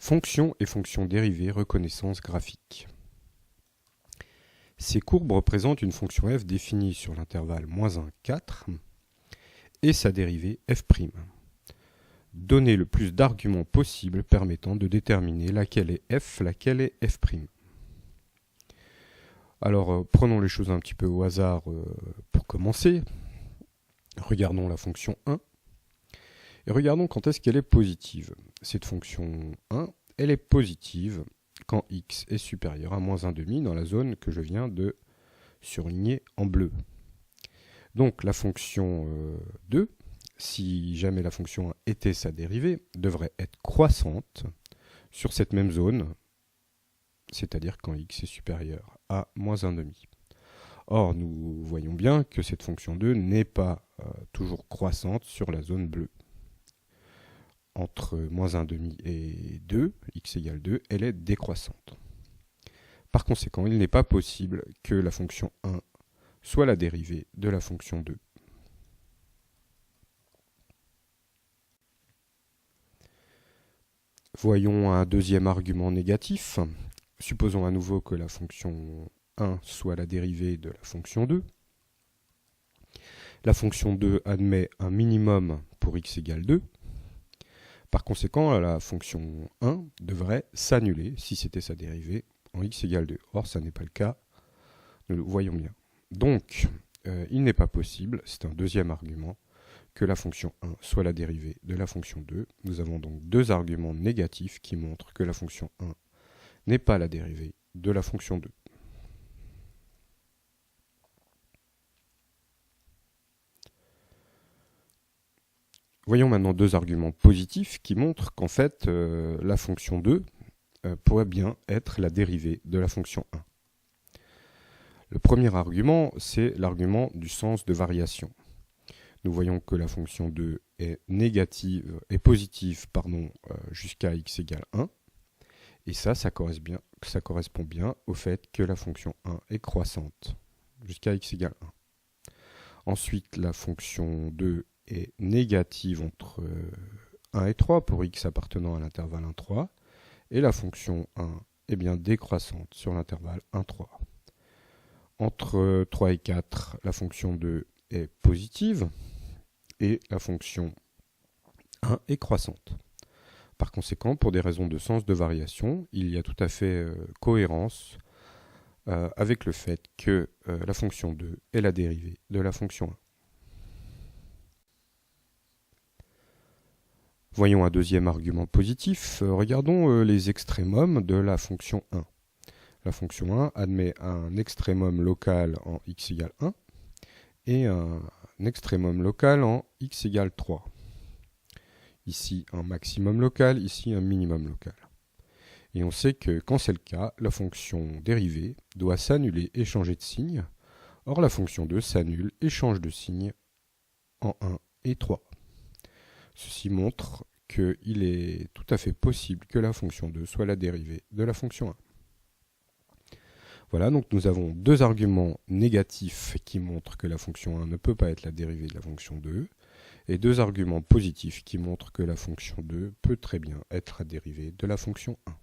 Fonctions et fonctions dérivées, reconnaissance graphique. Ces courbes représentent une fonction f définie sur l'intervalle -1, 4 et sa dérivée f'. Donnez le plus d'arguments possible permettant de déterminer laquelle est f, laquelle est f'. Alors, prenons les choses un petit peu au hasard pour commencer. Regardons la fonction 1. Et regardons quand est-ce qu'elle est positive. Cette fonction 1, elle est positive quand x est supérieur à -1,5 dans la zone que je viens de surligner en bleu. Donc la fonction 2, si jamais la fonction 1 était sa dérivée, devrait être croissante sur cette même zone, c'est-à-dire quand x est supérieur à -1,5. Or, nous voyons bien que cette fonction 2 n'est pas toujours croissante sur la zone bleue. Entre -1,5 et 2, x égale 2, elle est décroissante. Par conséquent, il n'est pas possible que la fonction 1 soit la dérivée de la fonction 2. Voyons un deuxième argument négatif. Supposons à nouveau que la fonction 1 soit la dérivée de la fonction 2. La fonction 2 admet un minimum pour x égale 2. Par conséquent, la fonction 1 devrait s'annuler si c'était sa dérivée en x égale 2. Or, ça n'est pas le cas, nous le voyons bien. Donc, il n'est pas possible, c'est un deuxième argument, que la fonction 1 soit la dérivée de la fonction 2. Nous avons donc deux arguments négatifs qui montrent que la fonction 1 n'est pas la dérivée de la fonction 2. Voyons maintenant deux arguments positifs qui montrent qu'en fait, la fonction 2 pourrait bien être la dérivée de la fonction 1. Le premier argument, c'est l'argument du sens de variation. Nous voyons que la fonction 2 est positive jusqu'à x égale 1. Et ça correspond bien au fait que la fonction 1 est croissante jusqu'à x égale 1. Ensuite, la fonction 2 est négative entre 1 et 3 pour x appartenant à l'intervalle 1, 3. Et la fonction 1 est bien décroissante sur l'intervalle 1, 3. Entre 3 et 4, la fonction 2 est positive et la fonction 1 est croissante. Par conséquent, pour des raisons de sens de variation, il y a tout à fait cohérence avec le fait que la fonction 2 est la dérivée de la fonction 1. Voyons un deuxième argument positif. Regardons les extrémums de la fonction 1. La fonction 1 admet un extrémum local en x égale 1 et un extrémum local en x égale 3. Ici un maximum local, ici un minimum local. Et on sait que quand c'est le cas, la fonction dérivée doit s'annuler et changer de signe. Or la fonction 2 s'annule et change de signe en 1 et 3. Ceci montre qu'il est tout à fait possible que la fonction 2 soit la dérivée de la fonction 1. Voilà, donc nous avons deux arguments négatifs qui montrent que la fonction 1 ne peut pas être la dérivée de la fonction 2, et deux arguments positifs qui montrent que la fonction 2 peut très bien être la dérivée de la fonction 1.